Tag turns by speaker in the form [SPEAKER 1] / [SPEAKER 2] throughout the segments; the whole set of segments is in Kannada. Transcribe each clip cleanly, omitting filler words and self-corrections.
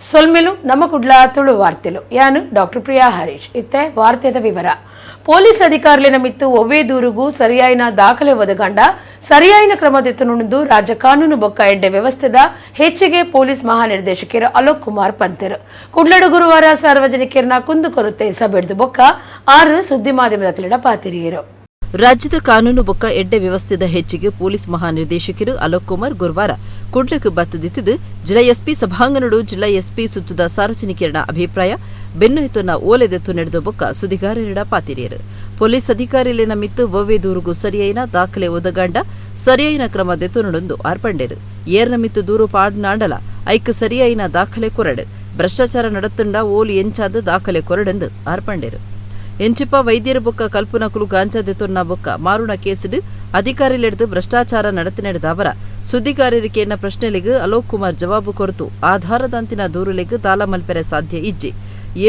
[SPEAKER 1] ಸೊಲ್ಮೆಲು ನಮ್ಮ ಕುಡ್ಲ ತುಳು ವಾರ್ತೆಲು ಯಾನು ಡಾಕ್ಟರ್ ಪ್ರಿಯಾ ಹರೀಶ್ ಇತ್ತೆ ವಾರ್ತೆದ ವಿವರ ಪೊಲೀಸ್ ಅಧಿಕಾರಿಗಳ ಮಿತ್ತು ಒವ್ವೇ ದೂರುಗೂ ಸರಿಯಾಯಿನ ದಾಖಲೆ ಒದಗಂಡ ಸರಿಯಾಯಿನ ಕ್ರಮದೆತ್ತನುಂದು ರಾಜ್ಯ ಕಾನೂನು ಬೊಕ್ಕ ಎಡ್ಡೆ ವ್ಯವಸ್ಥೆದ ಹೆಚ್ಚಿಗೆ ಪೊಲೀಸ್ ಮಹಾನಿರ್ದೇಶಕರು ಅಲೋಕ್ ಕುಮಾರ್ ಪಂತರು ಕುಡ್ಲಡು ಗುರುವಾರ ಸಾರ್ವಜನಿಕರನ್ನ ಕುಂದುಕೊರತೆ ಸಭೆಡ್ದು ಬೊಕ್ಕ 6 ಸುದ್ದಿ ಮಾಧ್ಯಮದ ಪಾತಿರಿಯರು
[SPEAKER 2] ರಾಜ್ಯದ ಕಾನೂನು ಬೊಕ್ಕ ಎಡ್ಡೆ ವ್ಯವಸ್ಥೆದ ಹೆಚ್ಚಿಗೆ ಪೊಲೀಸ್ ಮಹಾನಿರ್ದೇಶಕರು ಅಲೋಕ್ ಕುಮಾರ್ ಗುರುವಾರ ಕುಡ್ಲಕ್ಕೆ ಬತ್ತದಿತ್ತಿದ್ದು ಜಿಲ್ಲಾ ಎಸ್ಪಿ ಸಭಾಂಗಣಡು ಜಿಲ್ಲಾ ಎಸ್ಪಿ ಸುತ್ತದ ಸಾರ್ವಜನಿಕರಣ ಅಭಿಪ್ರಾಯ ಬೆನ್ನು ಎತ್ತುನ ಓಲೆದೆತ್ತು ನಡೆದ ಬೊಕ್ಕ ಸುದ್ದಿಗಾರರ ಪಾತಿರಿಯರು ಪೊಲೀಸ್ ಅಧಿಕಾರಿಲಿನ ಮಿತ್ತು ಒವ್ವೇ ದೂರುಗೂ ಸರಿಯಾಯಿನ ದಾಖಲೆ ಒದಗಾಂಡ ಸರಿಯಾಯಿನ ಕ್ರಮ ದೆತ್ತುನಡೊಂದು ಆರ್ಪಂಡೇರು ಏರ್ನ ಮಿತ್ತು ದೂರು ಪಾಡ್ನಾಂಡಲ ಐಕ್ ಸರಿಯಾಯಿನ ದಾಖಲೆ ಕೊರಡು ಭ್ರಷ್ಟಾಚಾರ ನಡತ್ತುಂಡ ಓಲಿ ಎಂಚಾದ ದಾಖಲೆ ಕೊರಡೆಂದು ಆರ್ಪಂಡೇರು ಎಂಚಿಪ್ಪ ವೈದ್ಯರ ಬೊಕ್ಕ ಕಲ್ಪನಕುಲು ಗಾಂಜಾ ದೆತ್ತೊನ್ನ ಬೊಕ್ಕ ಮಾರುಣ ಕೇಸಿಡು ಅಧಿಕಾರಿಲೆಡ್ದು ಭ್ರಷ್ಟಾಚಾರ ನಡೆದ ಅವರ ಸುದ್ದಿಗಾರರಿಕೆಯನ್ನ ಪ್ರಶ್ನೆಲಿಗೆ ಅಲೋಕ್ ಕುಮಾರ್ ಜವಾಬು ಕೊರತು ಆಧಾರದಂತಿನ ದೂರುಲೆಗೆ ತಾಲ ಮಲ್ಪೆರೆ ಸಾಧ್ಯ ಇಜ್ಜಿ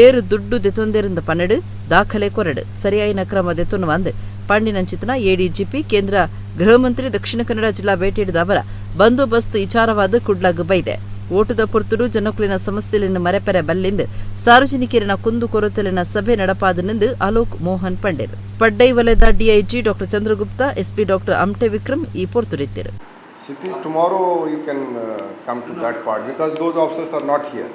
[SPEAKER 2] ಏರು ದುಡ್ಡು ದೆತ್ತೊಂದರಿಂದ ಪನ್ನೆಡು ದಾಖಲೆ ಕೊರಡು ಸರಿಯಾಯಿನ ಕ್ರಮ ದೆತ್ತೊನ್ನುವಂದು ಪಂಡಿನಂಚಿತನ ಎಡಿಜಿಪಿ ಕೇಂದ್ರ ಗೃಹ ಮಂತ್ರಿ ದಕ್ಷಿಣ ಕನ್ನಡ ಜಿಲ್ಲಾ ಭೇಟಿಯಿಡಿದ ಅವರ ಬಂದೋಬಸ್ತ್ ವಿಚಾರವಾದ ಕುಡ್ಲಾಗ ಬೈದೆ ಓಟದ ಪೊರ್ತುಡು ಜನಕುಲಿನ ಸಮಸ್ಯೆಲಿನ ಮರೆಪೆರೆ ಬಲ್ಲಿಂದು ಸಾರ್ವಜನಿಕರಿನ ಕುಂದು ಕೊರತಲಿನ ಸಭೆ ನಡಪಾದನೆಂದು ಅಲೋಕ್ ಮೋಹನ್ ಪಂಡೇರು ಪಡ್ಡೈ ವಲಯದ DIG doctor Chandragupta SP doctor Amte Vikram ಈ ಪೊರ್ತುರಿದ್ದರು
[SPEAKER 3] City tomorrow you can come to that part because those officers are not here.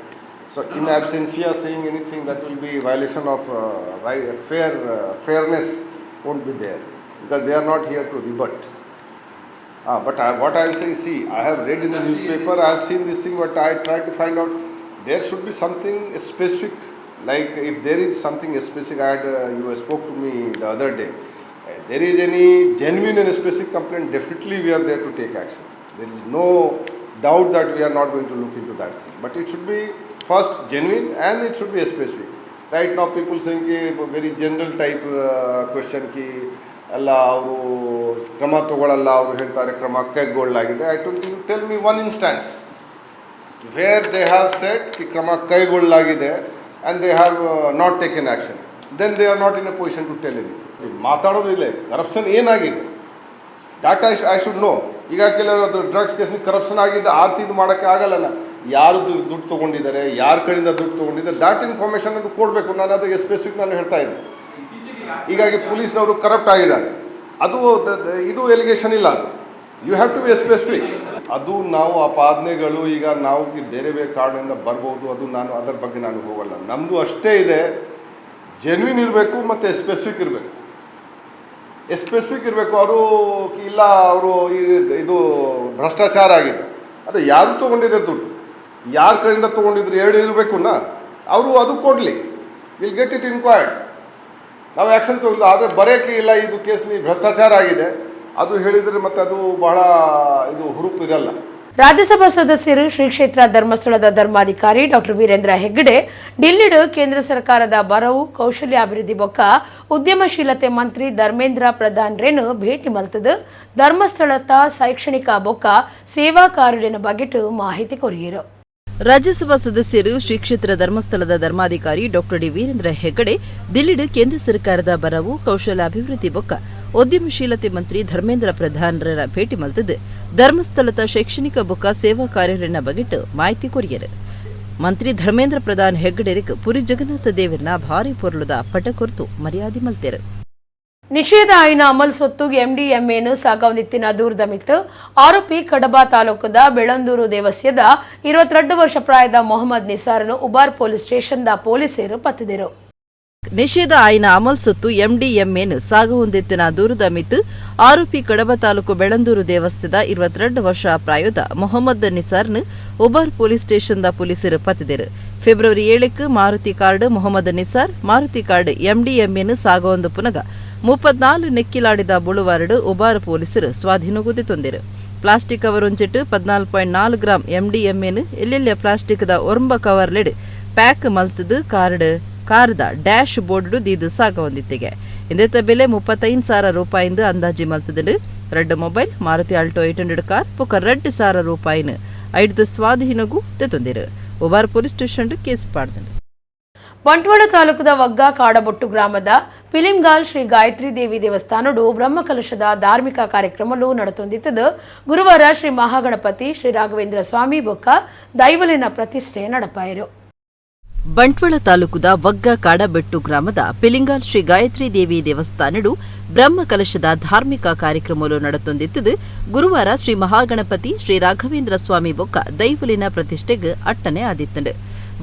[SPEAKER 3] So in absentia saying anything that will be violation of fairness won't be there because they are not here to rebut. But what I will say is, see, I have read in the newspaper, I have seen this thing, but I try to find out there should be something specific. Like if there is something specific, you spoke to me the other day. There is any genuine and specific complaint, definitely we are there to take action. There is no doubt that we are not going to look into that thing. But it should be first genuine and it should be specific. Right now people saying very general type question ki ಎಲ್ಲ ಅವರು ಕ್ರಮ ತಗೊಳ್ಳಲ್ಲ ಅವರು ಹೇಳ್ತಾರೆ ಕ್ರಮ ಕೈಗೊಳ್ಳಲಾಗಿದೆ. I to tell me one instance where they have said ಕಿ ಕ್ರಮ ಕೈಗೊಳ್ಳಲಾಗಿದೆ and they have not taken action then they are not in a position to tell anything. ಮಾತಾಡೋದು ಇಲ್ಲ ಕರಪ್ಷನ್ ಏನಾಗಿದೆ ದಾಟ್ ಐ ಶುಡ್ ನೋ. ಈಗ ಕೆಲವರು ಡ್ರಗ್ಸ್ ಕೇಸ್ನಲ್ಲಿ ಕರಪ್ಷನ್ ಆಗಿದೆ ಆರ್ತಿದು ಮಾಡೋಕ್ಕೆ ಆಗಲ್ಲ. ಯಾರು ದುಡ್ಡು ತೊಗೊಂಡಿದ್ದಾರೆ ಯಾರ ಕಡೆಯಿಂದ ದುಡ್ಡು ತೊಗೊಂಡಿದ್ದಾರೆ ದಾಟ್ ಇನ್ಫಾರ್ಮೇಷನ್ ಅದು ಕೊಡಬೇಕು. ನಾನು ಅದಕ್ಕೆ ಸ್ಪೆಸಿಫಿಕ್ ನಾನು ಹೇಳ್ತಾ ಇದ್ದೆ. ಹೀಗಾಗಿ ಪೊಲೀಸ್ನವರು ಕರಪ್ಟ್ ಆಗಿದ್ದಾರೆ ಅದು ಇದು ಎಲಿಗೇಷನ್ ಇಲ್ಲ. ಅದು you have to be specific. ಅದು ನಾವು ಆಪಾದನೆಗಳು ಈಗ ನಾವು ಬೇರೆ ಬೇರೆ ಕಾರಣದಿಂದ ಬರ್ಬೋದು. ಅದು ನಾನು ಅದರ ಬಗ್ಗೆ ನಾನು ಹೋಗಲ್ಲ. ನಮ್ಮದು ಅಷ್ಟೇ ಇದೆ, ಜೆನ್ವಿನ್ ಇರಬೇಕು ಮತ್ತು ಸ್ಪೆಸಿಫಿಕ್ ಇರಬೇಕು. ಅವರು ಇಲ್ಲ ಅವರು ಇದು ಭ್ರಷ್ಟಾಚಾರ ಆಗಿದೆ ಅದು ಯಾರು ತೊಗೊಂಡಿದ್ದಾರೆ ದುಡ್ಡು ಯಾರ ಕಡೆಯಿಂದ ತೊಗೊಂಡಿದ್ರು ಎರಡು ಇರಬೇಕುನಾ ಅವರು ಅದು ಕೊಡಲಿ. Will get it inquired. ನಾವು ಆ್ಯಕ್ಷನ್ ತಗೊಳ್ಳಿ. ಆದರೆ ಬರೋಕ್ಕೆ ಇಲ್ಲ ಇದು ಕೇಸ್ಲಿ ಭ್ರಷ್ಟಾಚಾರ ಆಗಿದೆ ಅದು ಹೇಳಿದರೆ ಮತ್ತೆ ಅದು ಬಹಳ ಇದು ಹುರುಪು ಇರಲ್ಲ.
[SPEAKER 1] ರಾಜ್ಯಸಭಾ ಸದಸ್ಯರು ಶ್ರೀ ಕ್ಷೇತ್ರ ಧರ್ಮಸ್ಥಳದ ಧರ್ಮಾಧಿಕಾರಿ ಡಾಕ್ಟರ್ ವೀರೇಂದ್ರ ಹೆಗ್ಗಡೆ ಡಿಲ್ಲಿಡು ಕೇಂದ್ರ ಸರ್ಕಾರದ ಬರವು ಕೌಶಲ್ಯಾಭಿವೃದ್ಧಿ ಬೊಕ್ಕ ಉದ್ಯಮಶೀಲತೆ ಮಂತ್ರಿ ಧರ್ಮೇಂದ್ರ ಪ್ರಧಾನ್ ರೇನು ಭೇಟಿ ಮಲ್ತದು ಧರ್ಮಸ್ಥಳದ ಶೈಕ್ಷಣಿಕ ಬೊಕ್ಕ ಸೇವಾ ಕಾರ್ಯನ ಬಗೆಟು ಮಾಹಿತಿ ಕೊರಿಯರು.
[SPEAKER 2] ರಾಜ್ಯಸಭಾ ಸದಸ್ಯರು ಶ್ರೀ ಕ್ಷೇತ್ರ ಧರ್ಮಸ್ಥಳದ ಧರ್ಮಾಧಿಕಾರಿ ಡಾಕ್ಟರ್ ಡಿ ವೀರೇಂದ್ರ ಹೆಗ್ಗಡೆ ದಿಲ್ಲಿಡು ಕೇಂದ್ರ ಸರ್ಕಾರದ ಬರವು ಕೌಶಲ್ಯಾಭಿವೃದ್ಧಿ ಬೊಕ್ಕ ಉದ್ಯಮಶೀಲತೆ ಮಂತ್ರಿ ಧರ್ಮೇಂದ್ರ ಪ್ರಧಾನರ ಭೇಟಿ ಮಲ್ತದ್ದು ಧರ್ಮಸ್ಥಳದ ಶೈಕ್ಷಣಿಕ ಬೊಕ್ಕ ಸೇವಾ ಕಾರ್ಯರನ್ನ ಬಗೆಟ್ಟು ಮಾಹಿತಿ ಕೊರಿಯರು. ಮಂತ್ರಿ ಧರ್ಮೇಂದ್ರ ಪ್ರಧಾನ್ ಹೆಗ್ಗಡೆರಿಗೆ ಪುರಿ ಜಗನ್ನಾಥ ದೇವರನ್ನ ಭಾರಿ ಪೊರ್ಲುದ ಪಟ ಕೊರ್ತು ಮರ್ಯಾದೆ ಮಲ್ತೇರು.
[SPEAKER 1] ನಿಷೇಧ ಆಯ್ನ ಅಮಲ್ ಸೊತ್ತು ಎಂಡಿಎಂಎನು ಸಾಗವನಿತ್ತಿನ ದೂರದ ಮಿತ್ತು ಆರೋಪಿ ಕಡಬ ತಾಲೂಕದ ಬೆಳಂದೂರು ದೇವಸ್ಯದ 22 ವರ್ಷ ಪ್ರಾಯದ ಮೊಹಮ್ಮದ್ ನಿಸಾರನು ಉಬಾರ್ ಪೊಲೀಸ್ ಸ್ಟೇಷನ್ದ ಪೊಲೀಸರು ಪತ್ತಿದರು.
[SPEAKER 2] ನಿಷೇಧ ಆಯ್ನ ಅಮಲ್ ಸೊತ್ತು ಎಂಡಿಎಂಎನು ಸಾಗವೊಂದೆತ್ತಿನ ದೂರದ ಮಿತ್ತು ಆರೋಪಿ ಕಡಬ ತಾಲೂಕು ಬೆಳಂದೂರು ದೇವಸ್ಥದ 22 ವರ್ಷ ಪ್ರಾಯದ ಮೊಹಮ್ಮದ್ ನಿಸಾರ್ನು ಉಬಾರ್ ಪೊಲೀಸ್ ಸ್ಟೇಷನ್ದ ಪೊಲೀಸರು ಪತ್ತಿದರು. ಫೆಬ್ರವರಿ 7ಕ್ಕೆ ಮಾರುತಿ ಕಾರ್ಡ್ ಮೊಹಮ್ಮದ್ ನಿಸಾರ್ ಮಾರುತಿ ಕಾರ್ಡ್ ಎಂಡಿಎಂಎನು ಸಾಗವೊಂದು ಪುನಗ 34 ನೆಕ್ಕಿಲಾಡಿದ ಬುಳುವಾರಡು ಉಬಾರ್ ಪೊಲೀಸರು ಸ್ವಾಧೀನಗೊದೆ ತೊಂದಿರು. ಪ್ಲಾಸ್ಟಿಕ್ ಕವರ್ ಒಂಚಿಟ್ಟು 14.4 ಗ್ರಾಂ ಎಂಡಿಎಂಎನು ಎಲ್ಲೆಲ್ಲ ಪ್ಲಾಸ್ಟಿಕ್ದ ಒರಂಬ ಕವರ್ಲೆಡ್ ಪ್ಯಾಕ್ ಮಲ್ತದು ಕಾರ್ದ ಡ್ಯಾಶ್ ಬೋರ್ಡ್ ದೀದು ಸಾಗವೊಂದಿತ್ತಿಗೆ ಇಂದೆತ್ತ ಬೆಲೆ 35,000 ರೂಪಾಯಿಂದ ಅಂದಾಜಿ ಮಲ್ತದು. 2 ಮೊಬೈಲ್ ಮಾರುತಿ ಆಲ್ಟೋ 800 ಕಾರ್ ಪೊಕ್ಕ 2,000 ರೂಪಾಯಿನ 5 ಸ್ವಾಧೀನಗೂ ತೆತ್ತೊಂದಿರು. ಉಬಾರ್ ಪೊಲೀಸ್ ಸ್ಟೇಷನ್ ಕೇಸ್ ಪಾಡ್ದು.
[SPEAKER 1] ಬಂಟ್ವಾಳ ತಾಲೂಕದ ವಗ್ಗ ಕಾಡಬೊಟ್ಟು ಗ್ರಾಮದ ಪಿಲಿಂಗಾಲ್ ಶ್ರೀ ಗಾಯತ್ರಿ ದೇವಿ ದೇವಸ್ಥಾನಡು ಬ್ರಹ್ಮಕಲಶದ ಧಾರ್ಮಿಕ ಕಾರ್ಯಕ್ರಮಲು ನಡತೊಂದಿತ್ತದು ಗುರುವಾರ ಶ್ರೀ ಮಹಾಗಣಪತಿ ಶ್ರೀ ರಾಘವೇಂದ್ರ ಸ್ವಾಮಿ ಬೊಕ್ಕ ದೈವಲಿನ ಪ್ರತಿಷ್ಠೆ ನಡಪಾಯಿರು.
[SPEAKER 2] ಬಂಟ್ವಾಳ ತಾಲೂಕದ ವಗ್ಗ ಕಾಡಬೆಟ್ಟು ಗ್ರಾಮದ ಪಿಲಿಂಗಾಲ್ ಶ್ರೀ ಗಾಯತ್ರಿ ದೇವಿ ದೇವಸ್ಥಾನಡು ಬ್ರಹ್ಮಕಲಶದ ಧಾರ್ಮಿಕ ಕಾರ್ಯಕ್ರಮಲು ನಡತೊಂದಿತ್ತದು ಗುರುವಾರ ಶ್ರೀ ಮಹಾಗಣಪತಿ ಶ್ರೀ ರಾಘವೇಂದ್ರ ಸ್ವಾಮಿ ಬೊಕ್ಕ ದೈವಲಿನ ಪ್ರತಿಷ್ಠೆಗೆ ಅಟ್ಟನೆ ಆದಿತ್ತಂಡು.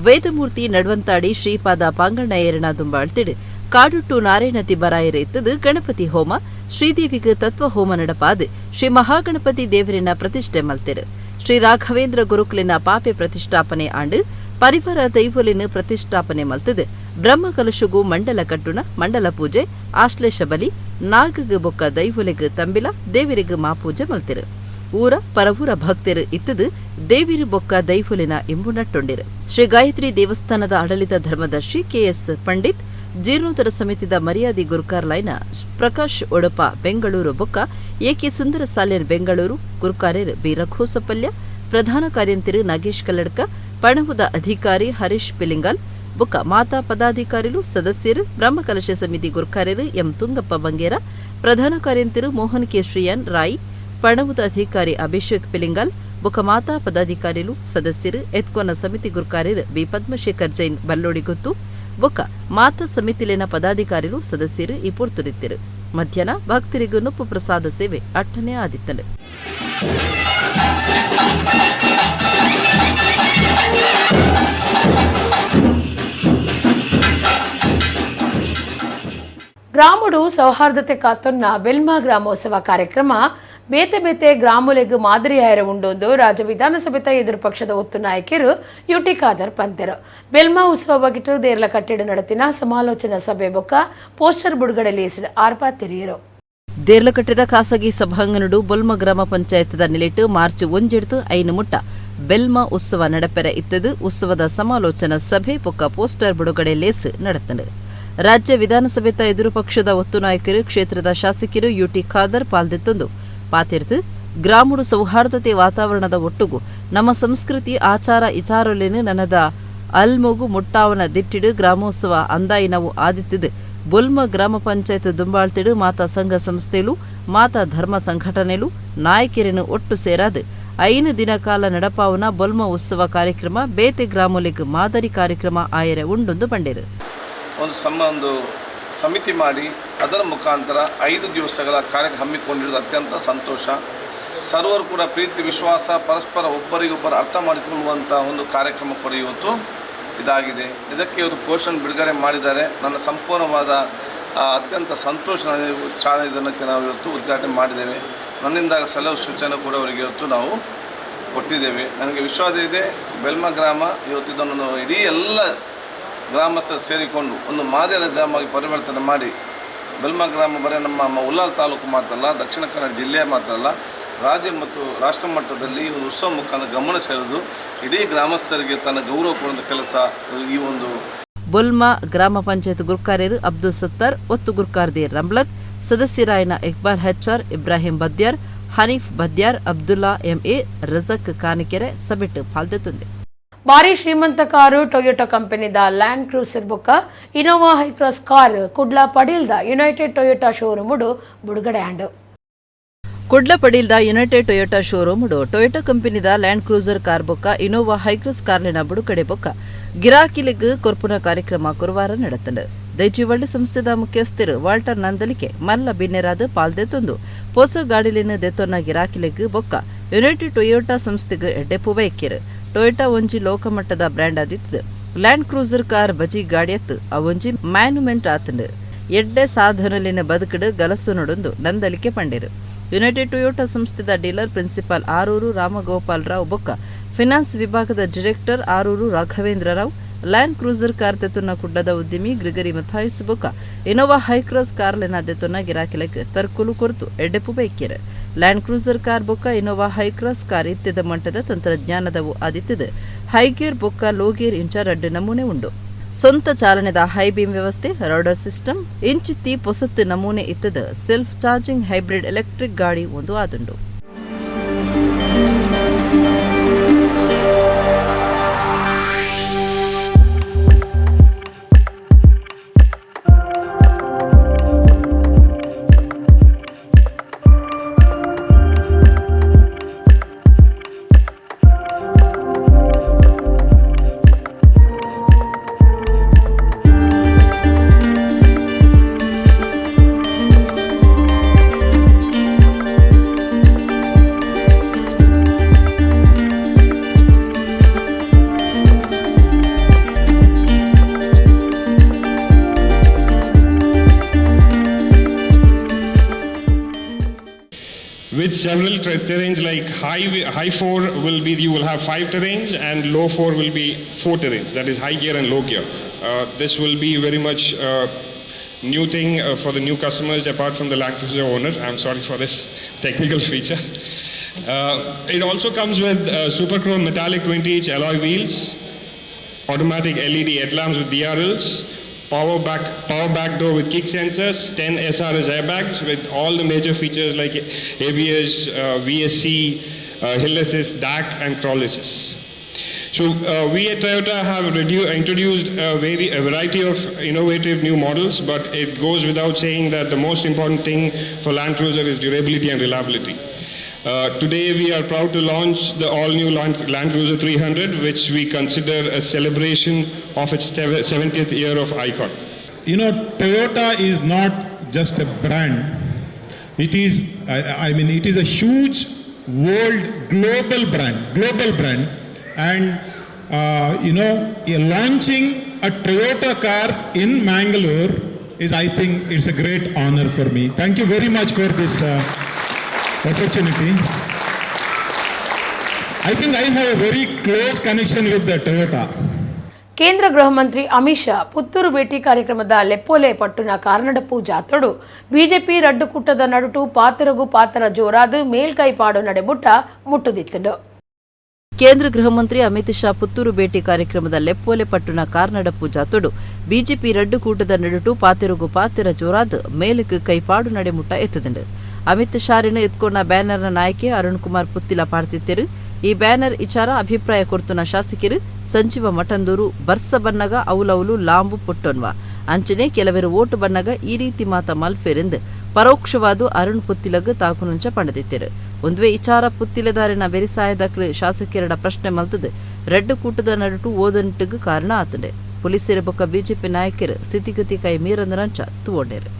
[SPEAKER 2] ವೇದಮೂರ್ತಿ ನಡ್ವಂತಾಡಿ ಶ್ರೀಪಾದ ಪಾಂಗಣ್ಣ ಏರಣ ದುಂಬಾಳ್ತಿಡು ಕಾಡುಟ್ಟು ನಾರಾಯಣತಿ ಬರಾಯರು ಇತ್ತದು ಗಣಪತಿ ಹೋಮ ಶ್ರೀದೇವಿಗೆ ತತ್ವ ಹೋಮ ನಡಪಾದು ಶ್ರೀ ಮಹಾಗಣಪತಿ ದೇವರಿನ ಪ್ರತಿಷ್ಠೆ ಮಲ್ತಿರು. ಶ್ರೀ ರಾಘವೇಂದ್ರ ಗುರುಕುಲಿನ ಪಾಪೆ ಪ್ರತಿಷ್ಠಾಪನೆ ಆಂಡು ಪರಿವಾರ ದೈವಲಿನ ಪ್ರತಿಷ್ಠಾಪನೆ ಮಲ್ತದು. ಬ್ರಹ್ಮಕಲಶುಗೂ ಮಂಡಲ ಕಟ್ಟುಣ ಮಂಡಲ ಪೂಜೆ ಆಶ್ಲೇಷ ಬಲಿ ನಾಗಗ ಬೊಕ್ಕ ದೈವಲಿಗೆ ತಂಬಿಲ ದೇವರಿಗೆ ಮಾಪೂಜೆ ಮಲ್ತಿರು. ಊರ ಪರವೂರ ಭಕ್ತರು ಇತ್ತದು ದೇವಿರು ಬೊಕ್ಕ ದೈವಲಿನ ಇಂಬು ನಟ್ಟೊಂಡಿರು. ಶ್ರೀ ಗಾಯತ್ರಿ ದೇವಸ್ಥಾನದ ಆಡಳಿತ ಧರ್ಮದರ್ಶಿ ಕೆಎಸ್ ಪಂಡಿತ್ ಜೀರ್ಣೋದ್ಧಾರ ಸಮಿತಿದ ಮರ್ಯಾದಿ ಗುರುಕಾರ್ಲೈನ ಪ್ರಕಾಶ್ ಒಡಪ ಬೆಂಗಳೂರು ಬೊಕ್ಕ ಎಕೆ ಸುಂದರ ಸಾಲೇರ್ ಬೆಂಗಳೂರು ಗುರುಕಾರ್ಯರು ಬಿ ರಘೋಸಪಲ್ಯ ಪ್ರಧಾನ ಕಾರ್ಯಂತಿರು ನಾಗೇಶ್ ಕಲ್ಲಡ್ಕ ಪಣವುದ ಅಧಿಕಾರಿ ಹರೀಶ್ ಪಿಲಿಂಗಾಲ್ ಬೊಕ್ಕ ಮಾತಾ ಪದಾಧಿಕಾರಿಗಳು ಸದಸ್ಯರು ಬ್ರಹ್ಮಕಲಶ ಸಮಿತಿ ಗುರುಕಾರ್ಯರು ಎಂ ತುಂಗಪ್ಪ ಬಂಗೇರ ಪ್ರಧಾನ ಕಾರ್ಯಂತಿರು ಮೋಹನ್ ಕೆ ಶ್ರೀಯಾನ್ ರಾಯ್ ಪಣವುದ ಅಧಿಕಾರಿ ಅಭಿಷೇಕ್ ಪಿಲಿಂಗಾಲ್ ಬೊಕ್ಕ ಮಾತಾ ಪದಾಧಿಕಾರಿಗಳು ಸದಸ್ಯರು ಎತ್ಕೊನ ಸಮಿತಿ ಗುರುಕಾರ್ಯರು ಬಿ ಪದ್ಮಶೇಖರ್ ಜೈನ್ ಬಲ್ಲೋಡಿಗೊತ್ತು ಬೊಕ್ಕ ಮಾತಾ ಸಮಿತಿಲಿನ ಪದಾಧಿಕಾರಿಗಳು ಸದಸ್ಯರು ಈ ಪೊರ್ತುರಿತ್ತಿರು. ಮಧ್ಯಾಹ್ನ ಭಕ್ತರಿಗೂ ನುಪ್ಪು ಪ್ರಸಾದ ಸೇವೆ ಅಟ್ಟನೆ ಆದಿತ್ತಂಡು.
[SPEAKER 1] ಗ್ರಾಮಡು ಸೌಹಾರ್ದತೆ ಕಾತೊನ್ನ ಬೆಲ್ಮಾ ಗ್ರಾಮೋತ್ಸವ ಕಾರ್ಯಕ್ರಮ ಬೇತೆ ಬೇತೆ ಗ್ರಾಮುಲೆಗ್ ಮಾದರಿಯಾಯರ ಉಂಡೊಂದು ರಾಜ್ಯ ವಿಧಾನಸಭೆತ ಎದುರು ಪಕ್ಷದ ಒತ್ತು ನಾಯಕರು ಯುಟಿ ಖಾದರ್ ಪಂತೆರು. ಬೆಲ್ಮಾ ಉತ್ಸವ ಬಗೆಟು ದೇರ್ಲ ಕಟ್ಟೆಡು ನಡತಿನ ಸಮಾಲೋಚನಾ ಸಭೆ ಬೊಕ್ಕ ಪೋಸ್ಟರ್ ಬಿಡುಗಡೆ ಲೇಸಿದ ಆರ್ಪ ತೆರೆಯರು.
[SPEAKER 2] ದೇರ್ಲಕಟ್ಟೆದ ಖಾಸಗಿ ಸಭಾಂಗಣಡು ಬೊಲ್ಮ ಗ್ರಾಮ ಪಂಚಾಯತದ ನಿಲಿಟ್ಟು ಮಾರ್ಚ್ 1 ಐನು ಮುಟ್ಟ ಬೆಲ್ಮಾ ಉತ್ಸವ ನಡಪೆರ ಇತ್ತದು. ಉತ್ಸವದ ಸಮಾಲೋಚನಾ ಸಭೆ ಬೊಕ್ಕ ಪೋಸ್ಟರ್ ಬಿಡುಗಡೆ ಲೇಸ್ ನಡತಂಡು. ರಾಜ್ಯ ವಿಧಾನಸಭೆತ ಎದುರು ಪಕ್ಷದ ಒತ್ತು ನಾಯಕರು ಕ್ಷೇತ್ರದ ಶಾಸಕರು ಯುಟಿ ಖಾದರ್ ಪಾಲ್ದೆತ್ತೊಂದು ಪಾತಿರ್ತು ಗ್ರಾಮಡು ಸೌಹಾರ್ದತೆ ವಾತಾವರಣದ ಒಟ್ಟುಗು ನಮ್ಮ ಸಂಸ್ಕೃತಿ ಆಚಾರ ಇಚಾರೊಲೆನು ನನ್ನದ ಅಲ್ಮೊಗು ಮುಟ್ಟಾವನ ದಿಟ್ಟಿಡು ಗ್ರಾಮೋತ್ಸವ ಅಂದಾಯಿನವು ಆದಿತ್ತಿದು. ಬೊಲ್ಮ ಗ್ರಾಮ ಪಂಚಾಯತ್ ದುಂಬಾಳ್ತಿಡು ಮಾತಾ ಸಂಘ ಸಂಸ್ಥೆಲು ಮಾತಾ ಧರ್ಮ ಸಂಘಟನೆಲು ನಾಯಕರನ್ನು ಒಟ್ಟು ಸೇರಾದು 5 ದಿನ ಕಾಲ ನಡಪಾವನ ಬೊಲ್ಮ ಉತ್ಸವ ಕಾರ್ಯಕ್ರಮ ಬೇತೆ ಗ್ರಾಮೋಲಿಗ್ ಮಾದರಿ ಕಾರ್ಯಕ್ರಮ ಆಯರೆ ಉಂಡೊಂದು ಬಂಡೇರು.
[SPEAKER 4] ಒಂದು ಸಮಿತಿ ಮಾಡಿ ಅದರ ಮುಖಾಂತರ 5 ದಿವಸಗಳ ಕಾರ್ಯ ಹಮ್ಮಿಕೊಂಡಿರುವುದು ಅತ್ಯಂತ ಸಂತೋಷ. ಸರ್ವರು ಕೂಡ ಪ್ರೀತಿ ವಿಶ್ವಾಸ ಪರಸ್ಪರ ಒಬ್ಬರಿಗೊಬ್ಬರು ಅರ್ಥ ಮಾಡಿಕೊಳ್ಳುವಂಥ ಒಂದು ಕಾರ್ಯಕ್ರಮ ಕೂಡ ಇವತ್ತು ಇದಾಗಿದೆ. ಇದಕ್ಕೆ ಇವತ್ತು ಪೋಷನ್ ಬಿಡುಗಡೆ ಮಾಡಿದ್ದಾರೆ. ನನ್ನ ಸಂಪೂರ್ಣವಾದ ಅತ್ಯಂತ ಸಂತೋಷ ಇದನ್ನಕ್ಕೆ ನಾವು ಇವತ್ತು ಉದ್ಘಾಟನೆ ಮಾಡಿದ್ದೇವೆ. ನನ್ನಿಂದ ಸಲಹೆ ಸೂಚನೆ ಕೂಡ ಅವರಿಗೆ ಇವತ್ತು ನಾವು ಕೊಟ್ಟಿದ್ದೇವೆ. ನನಗೆ ವಿಶ್ವಾಸ ಇದೆ ಬೆಲ್ಮಾ ಗ್ರಾಮ ಇವತ್ತು ಇದನ್ನು ಇಡೀ ಎಲ್ಲ ಗ್ರಾಮಸ್ಥರು ಸೇರಿಕೊಂಡು ಒಂದು ಮಾದರಿ ಗ್ರಾಮವಾಗಿ ಪರಿವರ್ತನೆ ಮಾಡಿ ಬೆಲ್ಮಾ ಗ್ರಾಮ ಬರೀ ನಮ್ಮ ಉಲ್ಲಾಲ್ ತಾಲೂಕು ಮಾತ್ರಲ್ಲ, ದಕ್ಷಿಣ ಕನ್ನಡ ಜಿಲ್ಲೆಯ ಮಾತ್ರ ಅಲ್ಲ, ರಾಜ್ಯ ಮತ್ತು ರಾಷ್ಟ್ರ ಮಟ್ಟದಲ್ಲಿ ಒಂದು ಉತ್ಸವ ಮುಖಾಂತರ ಗಮನ ಸೆಳೆದು ಇಡೀ ಗ್ರಾಮಸ್ಥರಿಗೆ ತನ್ನ ಗೌರವ ಕೊಡುವ ಕೆಲಸ ಈ ಒಂದು.
[SPEAKER 2] ಬೊಲ್ಮಾ ಗ್ರಾಮ ಪಂಚಾಯತ್ ಗುರುಕಾರ್ಯರು ಅಬ್ದುಲ್ ಸತ್ತಾರ್ ಒತ್ತು ಗುರುಕಾರ್ದಿ ರಂಬ್ಲತ್ ಸದಸ್ಯರಾಯನ ಇಕ್ಬಾಲ್ ಹೆಚ್ಆರ್ ಇಬ್ರಾಹಿಂ ಬದ್ಯಾರ್ ಹನೀಫ್ ಬದ್ಯಾರ್ ಅಬ್ದುಲ್ಲಾ ಎಂಎ ರಜಕ್ ಕಾನಿಕೆರೆ ಸಭೆಟ್ಟು ಪಾಲ್ದೆತ್ತುಂದೆ.
[SPEAKER 1] ಭಾರಿ ಶ್ರೀಮಂತ ಕಾರು ಟೊಯೋಟಾ ಕಂಪನಿದ ಲ್ಯಾಂಡ್ ಕ್ರೂಸರ್ ಬೊಕ್ಕ ಇನೋವಾ ಹೈಕ್ರಾಸ್ ಕಾರ್ ಕುಡ್ಲಾ ಪಡೀಲ್ದ ಯುನೈಟೆಡ್ ಟೊಯೋಟಾ ಶೋರೂಮುಡು ಬಿಡುಗಡೆ ಆಂಡು.
[SPEAKER 2] ಕುಡ್ಲ ಪಡೀಲ್ದ ಯುನೈಟೆಡ್ ಟೊಯೋಟಾ ಶೋರೂಮುಡು ಟೊಯೋಟಾ ಕಂಪನಿದ ಲ್ಯಾಂಡ್ ಕ್ರೂಸರ್ ಕಾರ್ ಬೊಕ್ಕ ಇನೋವಾ ಹೈಕ್ರಾಸ್ ಕಾರ್ಲಿನ ಬಿಡುಗಡೆ ಬೊಕ್ಕ ಗಿರಾಕಿಲಿಗ್ ಕೊರ್ಪುನ ಕಾರ್ಯಕ್ರಮ ಗುರುವಾರ ನಡೆತಂಡು. ದೈಜಿವಳ್ಳಿ ಸಂಸ್ಥೆದ ಮುಖ್ಯಸ್ಥರು ವಾಲ್ಟರ್ ನಂದಲಿಕೆ ಮಲ್ಲ ಬಿನ್ನೆರಾದ ಪಾಲ್ದೆತ್ತೊಂದು ಹೊಸ ಗಾಡಿಲಿನ ದೆತ್ತೊನ್ನ ಗಿರಾಕಿಲಿಗ್ ಬೊಕ್ಕ ಯುನೈಟೆಡ್ ಟೊಯೋಟಾ ಸಂಸ್ಥೆಗೆ ಎಡ್ಡೆಪು ಬೈಕ್ಯರು. ಟೊಯೋಟಾ ಒಂಜಿ ಲೋಕಮಟ್ಟದ ಬ್ರ್ಯಾಂಡ್ ಆದಿತ್ತು. ಲ್ಯಾಂಡ್ ಕ್ರೂಸರ್ ಕಾರ್ ಬಜಿ ಗಾಡಿಯತ್ತು ಅವೊಂಜಿ ಮ್ಯಾನುಮೆಂಟ್ ಆತಂಡು. ಎಡ್ಡೆ ಸಾಧನಲಿನ ಬದುಕಡು ಗಲಸು ನಡೊಂದು ನಂದಲಿಕೆ ಪಂಡೇರು. ಯುನೈಟೆಡ್ ಟೊಯೋಟಾ ಸಂಸ್ಥೆದ ಡೀಲರ್ ಪ್ರಿನ್ಸಿಪಾಲ್ ಆರೂರು ರಾಮಗೋಪಾಲ್ ರಾವ್ ಬೊಕ್ಕ ಫಿನಾನ್ಸ್ ವಿಭಾಗದ director Aroor Raghavendra Rao Land Cruiser car ತೆತ್ತುನ್ನ ಕುಡ್ಲದ ಉದ್ಯಮಿ ಗ್ರಿಗರಿ ಮಥಾಯಿಸ್ ಬೊಕ್ಕ ಇನೋವಾ ಹೈಕ್ರಾಸ್ ಕಾರ್ಲೆನ ದೆತ್ತುನ್ನ ಗಿರಾಕಿಲೆಗ್ ತರ್ಕುಲು ಕೊರತು ಎಡ್ಡೆಪು ಬೈಕ್ಯರು. ಲ್ಯಾಂಡ್ ಕ್ರೂಸರ್ ಕಾರ್ ಬೊಕ್ಕ ಇನೋವಾ ಹೈಕ್ರಾಸ್ ಕಾರ್ ಇತ್ಯದ ಮಟ್ಟದ ತಂತ್ರಜ್ಞಾನದವು ಆದಿತ್ತದು. ಹೈಗೇರ್ ಬೊಕ್ಕ ಲೋಗೇರ್ ಇಂಚ 2 ನಮೂನೆ ಉಂಡು. ಸ್ವಂತ ಚಾಲನೆದ ಹೈ ಬೀಮ್ ವ್ಯವಸ್ಥೆ ರಾಡರ್ ಸಿಸ್ಟಮ್ ಇಂಚಿತ್ತಿ ಪೊಸತ್ತು ನಮೂನೆ ಇತ್ತದ ಸೆಲ್ಫ್ ಚಾರ್ಜಿಂಗ್ ಹೈಬ್ರಿಡ್ ಎಲೆಕ್ಟ್ರಿಕ್ ಗಾಡಿ ಒಂದು ಆದುಂಡು.
[SPEAKER 5] with several terrains like high 4 will be, you will have 5 terrains, and low 4 will be 4 terrains, that is high gear and low gear. This will be very much new thing for the new customers apart from the Land Cruiser owner. I'm sorry for this technical feature. It also comes with Super Chrome metallic 20-inch alloy wheels, automatic LED headlamps with DRLs, power back door with kick sensors, 10 SRS airbags with all the major features like ABS, VSC, hill assist, DAC and crawl assist. So we at Toyota have introduced a variety of innovative new models, but it goes without saying that the most important thing for Land Cruiser is durability and reliability. Today we are proud to launch the all-new Land Cruiser 300, which we consider a celebration of its 70th year of icon.
[SPEAKER 6] You know, Toyota is not just a brand. It is, it is a huge global brand. And, launching a Toyota car in Mangaluru is, I think, it's a great honor for me. Thank you very much for this opportunity. I think I have a very close connection with the Toyota.
[SPEAKER 1] ಕೇಂದ್ರ ಗೃಹ ಮಂತ್ರಿ ಅಮಿತ್ ಶಾ ಪುತ್ತೂರು ಭೇಟಿ ಕಾರ್ಯಕ್ರಮದ ಲೆಪ್ಪೋಲೆ ಪಟ್ಟುನ ಕಾರಣಡಪ್ಪು ಜಾತೊಡು ಬಿಜೆಪಿ ರಡ್ಡು ಕುಟ್ಟದ ನಡುಟು ಪಾತರಗು ಪಾತರ ಜೋರಾದು ಮೇಲ್ಕೈ ಪಾಡು ನಡೆಮುಟ್ಟ ಮುಟ್ಟುದಿತ್ತುಂಡು.
[SPEAKER 2] ಕೇಂದ್ರ ಗೃಹ ಮಂತ್ರಿ ಅಮಿತ್ ಶಾ ಪುತ್ತೂರು ಭೇಟಿ ಕಾರ್ಯಕ್ರಮದ ಲೆಪ್ಪೋಲೆ ಪಟ್ಟುನ ಕಾರ್ನಡಪ್ಪು ಜಾತೊಡು ಬಿಜೆಪಿ ರಡ್ಡು ಕೂಟದ ನಡುಟು ಪಾತೆರುಗು ಪಾತೆರ ಜೋರಾದು ಮೇಲುಕು ಕೈಪಾಡು ನಡೆಮುಟ್ಟ ಎತ್ತುದುಂಡು. ಅಮಿತ್ ಶಾರಿನ ಎತ್ಕೊಂಡ ಬ್ಯಾನರ್ನ ನಾಯಕಿ ಅರುಣ್ ಕುಮಾರ್ ಪುತ್ತಿಲ ಪಾಡ್ತಿತ್ತೆರು. ಈ ಬ್ಯಾನರ್ ಇಚಾರ ಅಭಿಪ್ರಾಯ ಕೊರ್ತುನ ಶಾಸಕರು ಸಂಜೀವ ಮಠಂದೂರು ಬರ್ಸ ಬನ್ನಗ ಔಲೌಲು ಲಾಂಬು ಪುಟ್ಟೊನ್ವ ಅಂಚನೆ ಕೆಲವರು ಓಟು ಬನ್ನಗ ಈ ರೀತಿ ಮಾತ ಮಲ್ಫೆರೆಂದು ಪರೋಕ್ಷವಾದು ಅರುಣ್ ಪುತ್ತಿಲಗ್ ತಾಕುನುಂಚ ಪಂಡದಿತ್ತೆರು. ಒಂದುವೆ ಇಚಾರ ಪುತ್ತಿಲದಾರಿನ ಬೆರಿಸಾಯದಕ್ಲು ಶಾಸಕರಡ ಪ್ರಶ್ನೆ ಮಲ್ತದು ರೆಡ್ಡು ಕೂಟದ ನಡುಟು ಓದನಿಟ್ಟಿಗೂ ಕಾರಣ ಆತಂಡೆ. ಪೊಲೀಸರ ಬೊಕ್ಕ ಬಿಜೆಪಿ ನಾಯಕರು ಸ್ಥಿತಿಗತಿ ಕೈ ಮೀರಂದರಂಚ ತೂವೊಂಡೇರು.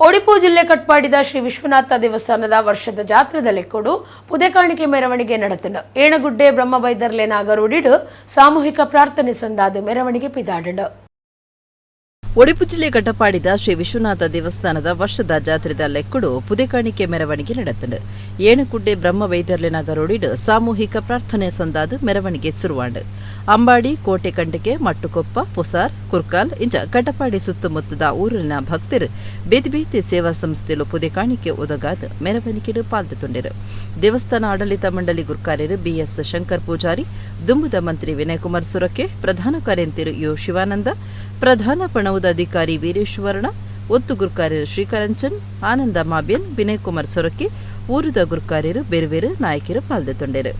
[SPEAKER 1] ಉಡುಪಿ ಜಿಲ್ಲೆ ಕಟ್ಪಾಡಿದ ಶ್ರೀ ವಿಶ್ವನಾಥ ದೇವಸ್ಥಾನದ ವರ್ಷದ ಜಾತ್ರೆದ ಲೆಕ್ಕೊಡು ಪುದೆಕಾಣಿಕೆ ಮೆರವಣಿಗೆ ನಡೆತುಂಡು. ಏಣಗುಡ್ಡೆ ಬ್ರಹ್ಮಬೈದರ್ಲೆ ನಾಗರೂಡಿಡು ಸಾಮೂಹಿಕ ಪ್ರಾರ್ಥನೆ ಸಂದಾದ ಮೆರವಣಿಗೆ ಪಿದಾಡುಂಡು.
[SPEAKER 2] ಉಡುಪಿ ಜಿಲ್ಲೆ ಕಟಪಾಡಿದ ಶ್ರೀ ವಿಶ್ವನಾಥ ದೇವಸ್ಥಾನದ ವರ್ಷದ ಜಾತ್ರೆದ ಲೆಕ್ಕುಡು ಪುದೆಕಾಣಿಕೆ ಮೆರವಣಿಗೆ ನಡೆತುಂಡು. ಏಣಗುಡ್ಡೆ ಬ್ರಹ್ಮವೈದರ್ಲೆ ನಗರೋಡಿಡು ಸಾಮೂಹಿಕ ಪ್ರಾರ್ಥನೆ ಸಂದಾದ ಮೆರವಣಿಗೆ ಸುರುವಾಂಡು. ಅಂಬಾಡಿ, ಕೋಟೆ ಕಂಟಿಕೆ, ಮಟ್ಟುಕೊಪ್ಪ, ಪೊಸಾರ್, ಕುರ್ಕಾಲ್ ಇಂಚ ಕಟಪಾಡಿ ಸುತ್ತಮುತ್ತದ ಊರಿನ ಭಕ್ತರು ಬೇತಿ ಸೇವಾ ಸಂಸ್ಥೆಲು ಪುದೆಕಾಣಿಕೆ ಒದಗಾದ ಮೆರವಣಿಗೆಡು ಪಾಲ್ಗೊಂಡಿರು. ದೇವಸ್ಥಾನ ಆಡಳಿತ ಮಂಡಳಿ ಗುರ್ಕಾರ್ಯರು ಬಿಎಸ್ ಶಂಕರ್ ಪೂಜಾರಿ, ದುಂಬುದ ಮಂತ್ರಿ ವಿನಯಕುಮಾರ್ ಸುರಕ್ಕೆ, ಪ್ರಧಾನ ಕಾರ್ಯಂತಿರು ಯು ಶಿವಾನಂದ, ಪ್ರಧಾನ ಪಣವುದ ಅಧಿಕಾರಿ ವೀರೇಶ್ವರಣ, ಒತ್ತು ಗುರ್ಕಾರ್ಯರು ಶ್ರೀಕರಂಚನ್, ಆನಂದ ಮಾಬ್ಯನ್, ವಿನಯಕುಮಾರ್ ಸೊರಕೆ, ಊರಿದ ಗುರ್ಕಾರ್ಯರು ಬೇರೆ ನಾಯಕರು ಪಾಲ್ಗೊಂಡಿರು.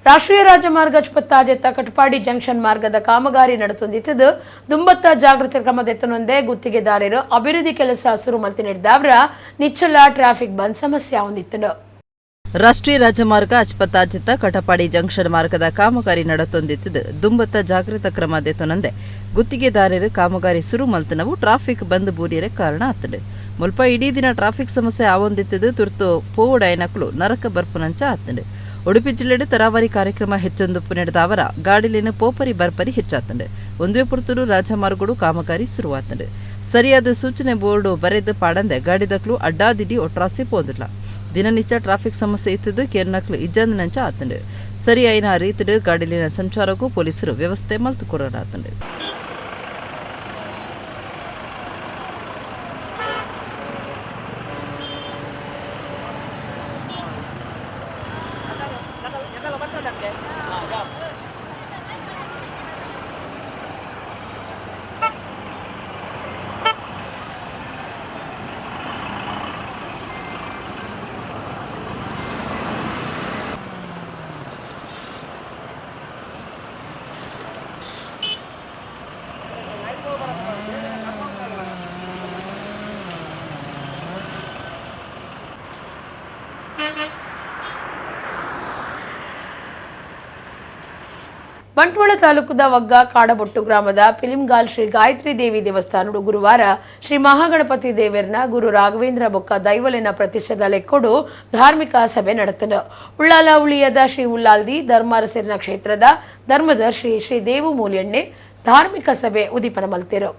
[SPEAKER 1] ರಾಷ್ಟ್ರೀಯ ರಾಜಮಾರ್ಗ 57 ಕಟಪಾಡಿ ಜಂಕ್ಷನ್ ಮಾರ್ಗದ ಕಾಮಗಾರಿ ನಡೆತೊಂದಿದ್ದು ದುಂಬತ್ತ ಜಾಗೃತಿ ಕ್ರಮದೆತ್ತನೊಂದೇ ಗುತ್ತಿಗೆದಾರರು ಅಭಿವೃದ್ಧಿ ಕೆಲಸ ಶುರು ಮಲ್ತಿ ನಡೆದವರ ನಿಚ್ಚಲ ಟ್ರಾಫಿಕ್ ಬಂದ್ ಸಮಸ್ಯೆ ಹೊಂದಿತ್ತು.
[SPEAKER 2] ರಾಷ್ಟ್ರೀಯ ರಾಜಮಾರ್ಗ 57 ಕಟಪಾಡಿ ಜಂಕ್ಷನ್ ಮಾರ್ಗದ ಕಾಮಗಾರಿ ನಡೆತೊಂದಿದ್ದು ದುಂಬತ್ತ ಜಾಗೃತ ಕ್ರಮದೆತ್ತನೊಂದೇ ಗುತ್ತಿಗೆದಾರರು ಕಾಮಗಾರಿ ಶುರು ಮಲ್ತನವು ಟ್ರಾಫಿಕ್ ಬಂದ್ ಬೂರಿಯರ ಕಾರಣ ಆತದೆ. ಮುಲ್ಪ ಇಡೀ ದಿನ ಟ್ರಾಫಿಕ್ ಸಮಸ್ಯೆ ಆವೊಂದಿತ್ತು ತುರ್ತು ಪೋಡೈನಕ್ಲು ನರಕ ಬರ್ಪುನಂಚ ಆತಂಡೆ. ಉಡುಪಿ ಜಿಲ್ಲೆಡು ತರಾವರಿ ಕಾರ್ಯಕ್ರಮ ಹೆಚ್ಚೊಂದುಪ್ಪು ನಡೆದವರ ಗಾಡಿಲಿನ ಪೋಪರಿ ಬರ್ಪರಿ ಹೆಚ್ಚಾತಂಡೆ. ಒಂದೇ ಪುರ್ತರು ರಾಜಮಾರ್ಗಡು ಕಾಮಗಾರಿ ಶುರುವಾತಂಡೆ. ಸರಿಯಾದ ಸೂಚನೆ ಬೋರ್ಡು ಬರೆದು ಪಾಡಂದೆ ಗಾಡಿದಕ್ಲು ಅಡ್ಡಾದಿಡ್ಡಿ ಒಟ್ರಾಸಿ ಪೋದಿಲ್ಲ. ದಿನನಿತ್ಯ ಟ್ರಾಫಿಕ್ ಸಮಸ್ಯೆ ಇತ್ತಿದ್ದು ಕೇರ್ನಕ್ಲು ಇಜ್ಜಂದಿನಂಚ ಆತಂಡೆ. ಸರಿ ಐನ ರೀತಿಡು ಗಾಡಿಲಿನ ಸಂಚಾರಕ್ಕೂ ಪೊಲೀಸರು ವ್ಯವಸ್ಥೆ ಮಲ್ತುಕೊರಾತಂಡೆ.
[SPEAKER 1] ಬಂಟ್ವಾಳ ತಾಲೂಕದ ವಗ್ಗ ಕಾಡಬೊಟ್ಟು ಗ್ರಾಮದ ಪಿಲಿಂಗಾಲ್ ಶ್ರೀ ಗಾಯತ್ರಿ ದೇವಿ ದೇವಸ್ಥಾನಡು ಗುರುವಾರ ಶ್ರೀ ಮಹಾಗಣಪತಿ ದೇವರನ ಗುರು ರಾಘವೇಂದ್ರ ಬೊಕ್ಕ ದೈವಲಿನ ಪ್ರತಿಷ್ಠದ ಲೆಕ್ಕೊಡು ಧಾರ್ಮಿಕ ಸಭೆ ನಡೆತನು. ಉಳ್ಳಾಲ ಉಳಿಯದ ಶ್ರೀ ಉಳ್ಳಾಲ್ದಿ ಧರ್ಮಾರಸೇನ ಕ್ಷೇತ್ರದ ಧರ್ಮದರ್ಶಿ ಶ್ರೀ ದೇವು ಮೂಲ್ಯಣ್ಣೆ ಧಾರ್ಮಿಕ ಸಭೆ ಉದಿಪನ ಮಲ್ತಿರು.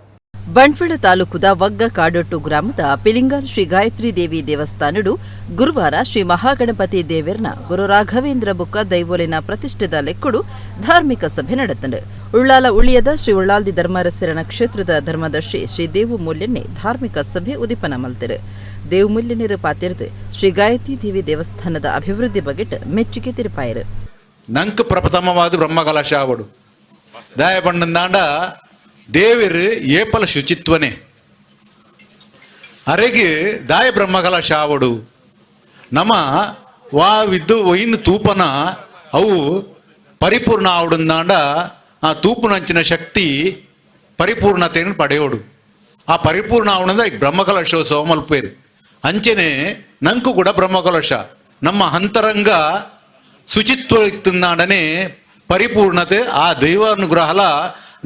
[SPEAKER 2] ಬಂಟ್ವಾಳ ತಾಲೂಕುದ ವಗ್ಗ ಕಾಡೊಟ್ಟು ಗ್ರಾಮದ ಪಿಲಿಂಗಾಲ್ ಶ್ರೀ ಗಾಯತ್ರಿ ದೇವಿ ದೇವಸ್ಥಾನಡು ಗುರುವಾರ ಶ್ರೀ ಮಹಾಗಣಪತಿ ದೇವರನ ಗುರು ರಾಘವೇಂದ್ರ ಬೊಕ್ಕ ದೈವೋಲಿನ ಪ್ರತಿಷ್ಠೆದ ಲೆಕ್ಕೊಡು ಧಾರ್ಮಿಕ ಸಭೆ ನಡೆತಂಡು. ಉಳ್ಳಾಲ ಉಳಿಯದ ಶ್ರೀ ಉಳ್ಳಾಲ್ದಿ ಧರ್ಮಾರಸೇನ ಕ್ಷೇತ್ರದ ಧರ್ಮದರ್ಶಿ ಶ್ರೀ ದೇವು ಮೂಲ್ಯಣ್ಣೆ ಧಾರ್ಮಿಕ ಸಭೆ ಉದಿಪನ ಮಲ್ತಿರು. ದೇವು ಮೂಲ್ಯಣ್ಣರು ಪಾತಿರ್ದು ಶ್ರೀ ಗಾಯತ್ರಿ ದೇವಿ ದೇವಸ್ಥಾನದ ಅಭಿವೃದ್ಧಿ ಬಗೆಟ್ ಮೆಚ್ಚುಗೆ ತಿರುಪಾಯರು.
[SPEAKER 7] ನಂಕ್ ಪ್ರಪ್ರಥಮವಾದ ಬ್ರಹ್ಮಕಲಶ ಆವಡು ದಾಯ ಪಂಡಂದಾಂಡ ದೇವರು ಏಪಲ ಶುಚಿತ್ವನೇ ಅರೆಗೆ ದಾಯ ಬ್ರಹ್ಮಕಲಶ ಆವಡು ನಮ್ಮ ವಾವಿದ್ದು ಒಯ್ನು ತೂಪನ ಅವು ಪರಿಪೂರ್ಣ ಆವಡುಂದಾಂಡ ಆ ತೂಪುನಂಚಿನ ಶಕ್ತಿ ಪರಿಪೂರ್ಣತೆಯನ್ನು ಪಡೆಯೋಡು. ಆ ಪರಿಪೂರ್ಣ ಆವಡಂದ ಈಗ ಬ್ರಹ್ಮಕಲಶೋತ್ಸವ ಮಲ್ಪೇರು ಅಂಚೆನೆ ನಂಕು ಕೂಡ ಬ್ರಹ್ಮಕಲಶ ನಮ್ಮ ಅಂತರಂಗ ಶುಚಿತ್ವ ಇತ್ತಂದಾಂಡನೆ ಪರಿಪೂರ್ಣತೆ ಆ ದೈವಾನುಗ್ರಹಲ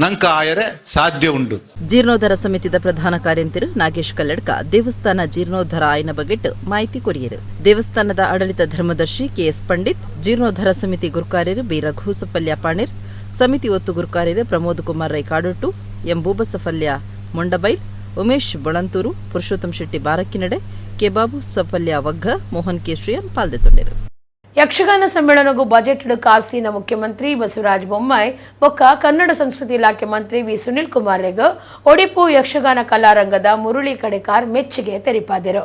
[SPEAKER 7] ನಂಕ ಆಯರೆ ಸಾಧ್ಯ ಉಂಟು.
[SPEAKER 2] ಜೀರ್ಣೋದ್ಧಾರ ಸಮಿತಿದ ಪ್ರಧಾನ ಕಾರ್ಯಂತರು ನಾಗೇಶ್ ಕಲ್ಲಡ್ಕ ದೇವಸ್ಥಾನ ಜೀರ್ಣೋದ್ಧಾರ ಆಯ್ನ ಬಗೆಟ್ ಮಾಹಿತಿ ಕೊರಿಯರು. ದೇವಸ್ಥಾನದ ಆಡಳಿತ ಧರ್ಮದರ್ಶಿ ಕೆಎಸ್ ಪಂಡಿತ್, ಜೀರ್ಣೋದ್ಧಾರ ಸಮಿತಿ ಗುರುಕಾರ್ಯರು ಬಿ ರಘುಸಫಲ್ಯ ಪಾಣೀರ್, ಸಮಿತಿ ಒತ್ತು ಗುರುಕಾರ್ಯರು ಪ್ರಮೋದ್ ಕುಮಾರ್ ರೈ ಕಾಡೊಟ್ಟು, ಎಂ ಬೂಬಸಫಲ್ಯ ಮೊಂಡಬೈಲ್, ಉಮೇಶ್ ಬೊಳಂತೂರು, ಪುರುಷೋತ್ತಮ್ ಶೆಟ್ಟಿ ಬಾರಕ್ಕಿನಡೆ, ಕೆ ಬಾಬು ಸಫಲ್ಯ ವಗ್ಗ, ಮೋಹನ್ ಕೇಶ್ರಿಯನ್ ಪಾಲ್ದೆತೊಂಡರು.
[SPEAKER 1] ಯಕ್ಷಗಾನ ಸಮ್ಮೇಳನಗೂ ಬಜೆಟ್ ಕಾಸ್ತಿನ ಮುಖ್ಯಮಂತ್ರಿ ಬಸವರಾಜ ಬೊಮ್ಮಾಯಿ ಬೊಕ್ಕ ಕನ್ನಡ ಸಂಸ್ಕೃತಿ ಇಲಾಖೆ ಮಂತ್ರಿ ವಿ ಸುನಿಲ್ ಕುಮಾರ್ ರೆಗ್ ಒಡಿಪು ಯಕ್ಷಗಾನ ಕಲಾರಂಗದ ಮುರುಳಿ ಕಡೆಕಾರ್ ಮೆಚ್ಚುಗೆ ತೆರಿಪಾದರು.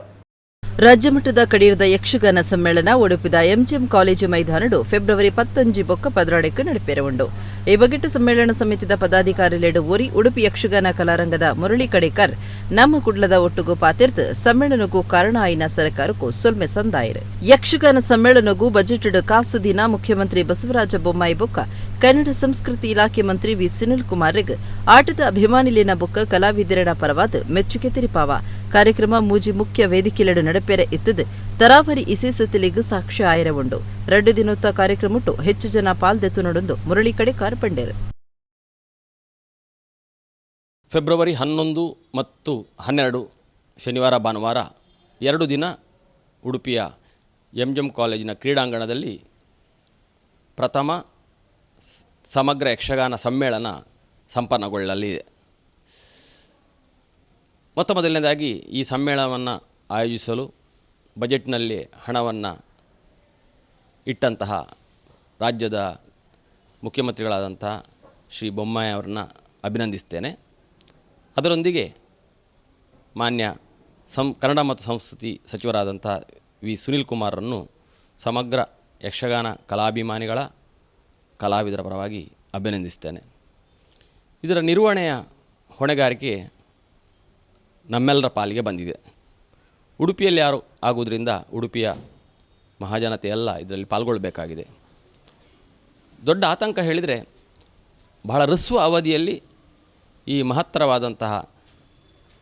[SPEAKER 2] ರಾಜ್ಯಮಟ್ಟದ ಕಡೀರದ ಯಕ್ಷಗಾನ ಸಮ್ಮೇಳನ ಉಡುಪಿದ ಎಂಜಿಎಂ ಕಾಲೇಜು ಮೈದಾನಡು ಫೆಬ್ರವರಿ 15 ಬೊಕ್ಕ 16ಕ್ಕೆ ನಡೆಪೇರವುಂಡು. ಈ ಬಗೆಟ್ ಸಮ್ಮೇಳನ ಸಮಿತಿದ ಪದಾಧಿಕಾರಿಲೆಡು ಓರಿ ಉಡುಪಿ ಯಕ್ಷಗಾನ ಕಲಾರಂಗದ ಮುರಳಿ ಕಡೇಕರ್ ನಮ್ಮ ಕುಡ್ಲದ ಒಟ್ಟುಗೂ ಪಾತಿರ್ತು ಸಮ್ಮೇಳನಗೂ ಕಾರಣ ಆಯ್ನ ಸರ್ಕಾರಕ್ಕೂ ಸೊಲ್ಮೆ ಸಂದಾಯಿರು. ಯಕ್ಷಗಾನ ಸಮ್ಮೇಳನಗೂ ಬಜೆಟ್ ಕಾಸು ದಿನ ಮುಖ್ಯಮಂತ್ರಿ ಬಸವರಾಜ ಬೊಮ್ಮಾಯಿ ಬೊಕ್ಕ ಕನ್ನಡ ಸಂಸ್ಕೃತಿ ಇಲಾಖೆ ಮಂತ್ರಿ ವಿ ಸುನಿಲ್ ಕುಮಾರ್ ರೆಗ್ ಆಟದ ಅಭಿಮಾನಿಲಿನ ಬೊಕ್ಕ ಕಲಾವಿದರಡ ಪರವಾದ ಮೆಚ್ಚುಗೆ ತಿರಿಪಾವ. ಕಾರ್ಯಕ್ರಮ ಮೂಜಿ ಮುಖ್ಯ ವೇದಿಕೆಲೆಡು ನಡೆಪೇರೆ ಇತ್ತದು ತರಾವರಿ ಇಸೇಸತಿಲಿಗೂ ಸಾಕ್ಷ್ಯ ಆಯರವುಂಡು. 2 ದಿನೋತ್ತ ಕಾರ್ಯಕ್ರಮಟ್ಟು ಹೆಚ್ಚು ಜನ ಪಾಲ್ದೆತ್ತು ನೋಡೊಂದು ಮುರಳಿ ಕಡೆ ಕಾರ್ಪಂಡೇರು.
[SPEAKER 8] ಫೆಬ್ರವರಿ 11 ಮತ್ತು 12 ಶನಿವಾರ ಭಾನುವಾರ 2 ದಿನ ಉಡುಪಿಯ ಎಂಜಿಎಂ ಕಾಲೇಜಿನ ಕ್ರೀಡಾಂಗಣದಲ್ಲಿ ಪ್ರಥಮ ಸಮಗ್ರ ಯಕ್ಷಗಾನ ಸಮ್ಮೇಳನ ಸಂಪನ್ನಗೊಳ್ಳಲಿದೆ. ಮೊತ್ತ ಮೊದಲನೇದಾಗಿ ಈ ಸಮ್ಮೇಳನವನ್ನು ಆಯೋಜಿಸಲು ಬಜೆಟ್ನಲ್ಲಿ ಹಣವನ್ನು ಇಟ್ಟಂತಹ ರಾಜ್ಯದ ಮುಖ್ಯಮಂತ್ರಿಗಳಾದಂತಹ ಶ್ರೀ ಬೊಮ್ಮಾಯಿ ಅವರನ್ನು ಅಭಿನಂದಿಸ್ತೇನೆ. ಅದರೊಂದಿಗೆ ಮಾನ್ಯ ಕನ್ನಡ ಮತ್ತು ಸಂಸ್ಕೃತಿ ಸಚಿವರಾದಂಥ ವಿ ಸುನಿಲ್ ಕುಮಾರನ್ನು ಸಮಗ್ರ ಯಕ್ಷಗಾನ ಕಲಾಭಿಮಾನಿಗಳ ಕಲಾವಿದರ ಪರವಾಗಿ ಅಭಿನಂದಿಸ್ತೇನೆ. ಇದರ ನಿರ್ವಹಣೆಯ ಹೊಣೆಗಾರಿಕೆ ನಮ್ಮೆಲ್ಲರ ಪಾಲಿಗೆ ಬಂದಿದೆ. ಉಡುಪಿಯಲ್ಲಿ ಯಾರು ಆಗುವುದರಿಂದ ಉಡುಪಿಯ ಮಹಾಜನತೆ ಎಲ್ಲ ಇದರಲ್ಲಿ ಪಾಲ್ಗೊಳ್ಳಬೇಕಾಗಿದೆ. ದೊಡ್ಡ ಆತಂಕ ಹೇಳಿದರೆ ಬಹಳ ಹ್ರಸ್ವ ಅವಧಿಯಲ್ಲಿ ಈ ಮಹತ್ತರವಾದಂತಹ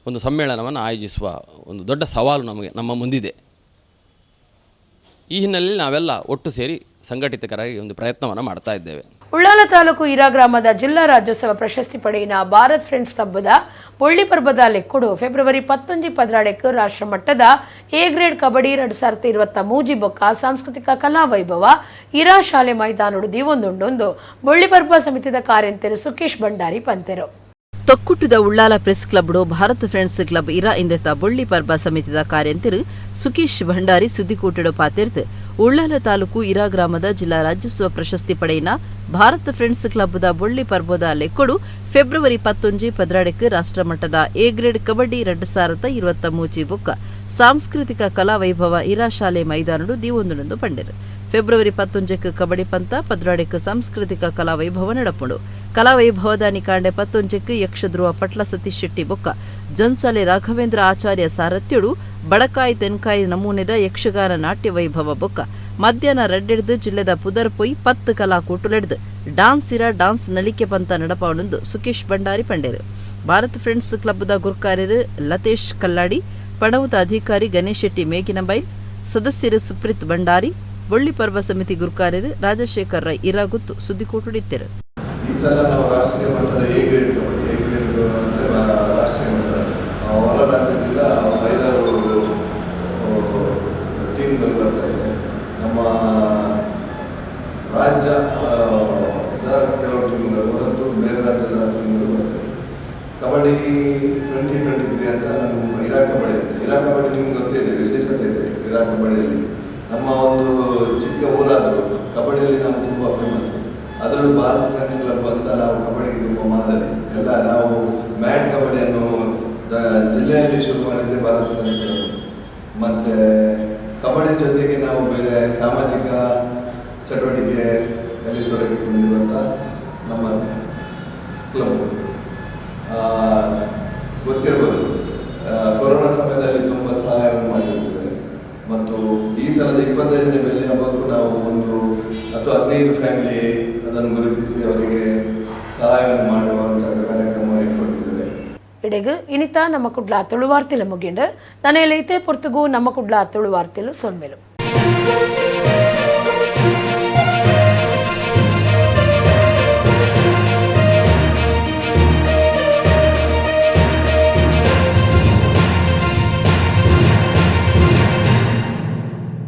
[SPEAKER 8] ಒಂದು ಸಮ್ಮೇಳನವನ್ನು ಆಯೋಜಿಸುವ ಒಂದು ದೊಡ್ಡ ಸವಾಲು ನಮ್ಮ ಮುಂದಿದೆ. ಈ ಹಿನ್ನೆಲೆಯಲ್ಲಿ ನಾವೆಲ್ಲ ಒಟ್ಟು ಸೇರಿ ಸಂಘಟಿತರಾಗಿ ಒಂದು ಪ್ರಯತ್ನವನ್ನು ಮಾಡ್ತಾ ಇದ್ದೇವೆ.
[SPEAKER 1] ಉಳ್ಳಾಲ ತಾಲೂಕು ಇರಾ ಗ್ರಾಮದ ಜಿಲ್ಲಾ ರಾಜ್ಯೋತ್ಸವ ಪ್ರಶಸ್ತಿ ಪಡೆಯಿನ ಭಾರತ್ ಫ್ರೆಂಡ್ಸ್ ಕ್ಲಬ್ದ ಬೊಳ್ಳಿ ಪರ್ಬದ ಲೆಕ್ಕುಡು ಫೆಬ್ರವರಿ 11-18 ರಾಷ್ಟ್ರ ಮಟ್ಟದ ಎ ಗ್ರೇಡ್ ಕಬಡ್ಡಿ 2023 ಬೊಕ್ಕ ಸಾಂಸ್ಕೃತಿಕ ಕಲಾ ವೈಭವ ಇರಾ ಶಾಲೆ ಮೈದಾನಡು ದಿವೊಂದುಂಡೊಂದು ಬೊಳ್ಳಿ ಪರ್ಬ ಸಮಿತಿದ ಕಾರ್ಯಂತೆರು ಸುಕೇಶ್ ಭಂಡಾರಿ ಪಂತೆರು.
[SPEAKER 2] ತೊಕ್ಕುಟ್ಟುದ ಉಳ್ಳಾಲ ಪ್ರೆಸ್ ಕ್ಲಬ್ಡು ಭಾರತ್ ಫ್ರೆಂಡ್ಸ್ ಕ್ಲಬ್ ಇರಾ ಇಂದೆತ್ತ ಬೊಳ್ಳಿ ಪರ್ಬ ಸಮಿತಿದ ಕಾರ್ಯಂತಿರು ಸುಕೇಶ್ ಭಂಡಾರಿ ಸುದ್ದಿಕೂಟಡು ಪಾತೆರ್ದು ಉಳ್ಳಾಲ ತಾಲೂಕು ಇರಾ ಗ್ರಾಮದ ಜಿಲ್ಲಾ ರಾಜ್ಯೋತ್ಸವ ಪ್ರಶಸ್ತಿ ಪಡೆಯಿನ ಭಾರತ್ ಫ್ರೆಂಡ್ಸ್ ಕ್ಲಬ್ದ ಬೊಳ್ಳಿ ಪರ್ಬದ ಲೆಕ್ಕೊಡು ಫೆಬ್ರವರಿ 11-18 ರಾಷ್ಟ್ರಮಟ್ಟದ ಎ ಗ್ರೇಡ್ ಕಬಡ್ಡಿ 2023 ಬೊಕ್ಕ ಸಾಂಸ್ಕೃತಿಕ ಕಲಾ ವೈಭವ ಇರಾ ಶಾಲೆ ಮೈದಾನಡು ದಿವೊಂದುನೊಂದು ಪಂಡೆರು. ಫೆಬ್ರವರಿ 11 ಕಬಡ್ಡಿ ಪಂತ 18 ಸಾಂಸ್ಕೃತಿಕ ಕಲಾ ವೈಭವ ನಡಪುಂಡು. ಕಲಾ ವೈಭವದ ನಿಕಾಂಡೆ 11 ಯಕ್ಷಧ್ರುವ ಪಟ್ಲ ಸತೀಶ್ ಶೆಟ್ಟಿ ಬೊಕ್ಕ ಜನ್ಸಾಲೆ ರಾಘವೇಂದ್ರ ಆಚಾರ್ಯ ಸಾರಥ್ಯಡು ಬಡಕಾಯಿ ತೆನ್ಕಾಯಿ ನಮೂನೆದ ಯಕ್ಷಗಾನ ನಾಟ್ಯ ವೈಭವ ಬೊಕ್ಕ ಮಧ್ಯಾಹ್ನ ರಡ್ಡೆಡ್ದು ಜಿಲ್ಲೆದ ಪುದರ್ ಪೊಯ್ 10 ಕಲಾ ಕೂಟುಲೆಡ್ದು ಡಾನ್ಸ್ ಇರ ಡಾನ್ಸ್ ನಲಿಕೆ ಪಂತ ನಡಪವನೆಂದು ಸುಕೇಶ್ ಭಂಡಾರಿ ಪಂಡೇರು. ಭಾರತ್ ಫ್ರೆಂಡ್ಸ್ ಕ್ಲಬ್ದ ಗುರುಕಾರ್ಯರು ಲತೇಶ್ ಕಲ್ಲಾಡಿ, ಪಣವುತ ಅಧಿಕಾರಿ ಗಣೇಶ್ ಶೆಟ್ಟಿ ಮೇಕಿನಬೈಲ್, ಸದಸ್ಯರು ಸುಪ್ರೀತ್ ಭಂಡಾರಿ, ಬೊಳ್ಳಿ ಪರ್ವ ಸಮಿತಿ ಗುರುಕಾರ್ಯರು ರಾಜಶೇಖರ್ ರೈ ಇರಾಗುತ್ತು ಸುದ್ದಿಕೂಟುಡಿತ್ತರು.
[SPEAKER 9] ಈ ಸಲ ನಾವು ರಾಷ್ಟ್ರೀಯ ಮಟ್ಟದ ಎ ಗ್ರೇಡ್ ಕಬಡ್ಡಿ ಅಂದರೆ ರಾಷ್ಟ್ರೀಯ ಮಟ್ಟದ ಹೊರ ರಾಜ್ಯದಿಂದ 5-6 ಟೀಮ್ಗಳು ಬರ್ತಾ ಇದೆ. ನಮ್ಮ ರಾಜ್ಯ ಕೆಲವು ಟೀಮ್ಗಳು ಹೊರತು ಬೇರೆ ರಾಜ್ಯದ ಟೀಮ್ಗಳು ಬರ್ತಾರೆ. ಕಬಡ್ಡಿ 2023 ಅಂತ ನಮ್ಮ ಇರಾ ಕಬಡ್ಡಿ ಅಂತ. ಇರಾ ಕಬಡ್ಡಿ ನಿಮ್ಗೆ ಗೊತ್ತೇ ಇದೆ, ವಿಶೇಷತೆ ಇದೆ ಇರಾ ಕಬಡ್ಡಿಯಲ್ಲಿ. ನಮ್ಮ ಒಂದು ಚಿಕ್ಕ ಊರಾದರೂ ಕಬಡ್ಡಿಯಲ್ಲಿ ನಾವು ತುಂಬ ಫೇಮಸ್. ಅದರಲ್ಲೂ ಭಾರತ್ ಫ್ರೆಂಡ್ಸ್ ಕ್ಲಬ್ ಅಂತ ನಾವು ಕಬಡ್ಡಿಗೆ ತುಂಬ ಮಾದರಿ. ಎಲ್ಲ ನಾವು ಮ್ಯಾಟ್ ಕಬಡ್ಡಿಯನ್ನು ಜಿಲ್ಲೆಯಲ್ಲಿ ಶುರು ಮಾಡಿದ್ದೆ ಭಾರತ್ ಫ್ರೆಂಡ್ಸ್ ಕ್ಲಬ್. ಮತ್ತು ಕಬಡ್ಡಿ ಜೊತೆಗೆ ನಾವು ಬೇರೆ ಸಾಮಾಜಿಕ ಚಟುವಟಿಕೆಯಲ್ಲಿ ತೊಡಗಿಕೊಂಡಿರುವಂಥ ನಮ್ಮ ಕ್ಲಬ್ ಗೊತ್ತಿರ್ಬೋದು. ಕೊರೋನಾ ಸಮಯದಲ್ಲಿ ತುಂಬ ಸಹಾಯವನ್ನು ಮಾಡಿರುತ್ತೇವೆ. ಮತ್ತು ಈ ಸಲದ 25ನೇ ಬೆಳ್ಳಿ ಹಬ್ಬಕ್ಕೂ ನಾವು 15 ಫ್ಯಾಮಿಲಿ ಅದನ್ನು ಗುರುತಿಸಿ ಅವರಿಗೆ ಸಹಾಯವನ್ನು ಮಾಡುವಂಥ ಕಾರ್ಯಕ್ರಮ ಇಟ್ಕೊಂಡಿದ್ದೇವೆ.
[SPEAKER 1] ಇಡೆಗು ಇನಿತ ನಮ್ಮ ಕುಡ್ಲ ತುಳು ವಾರ್ತೆಲು ಮುಗಿಂಡು ನನೈತೆ ಪೊರ್ತುಗು ನಮ್ಮ ಕುಡ್ಲ ತುಳು ವಾರ್ತೆಲು ಸೊನ್ಮೆಲು.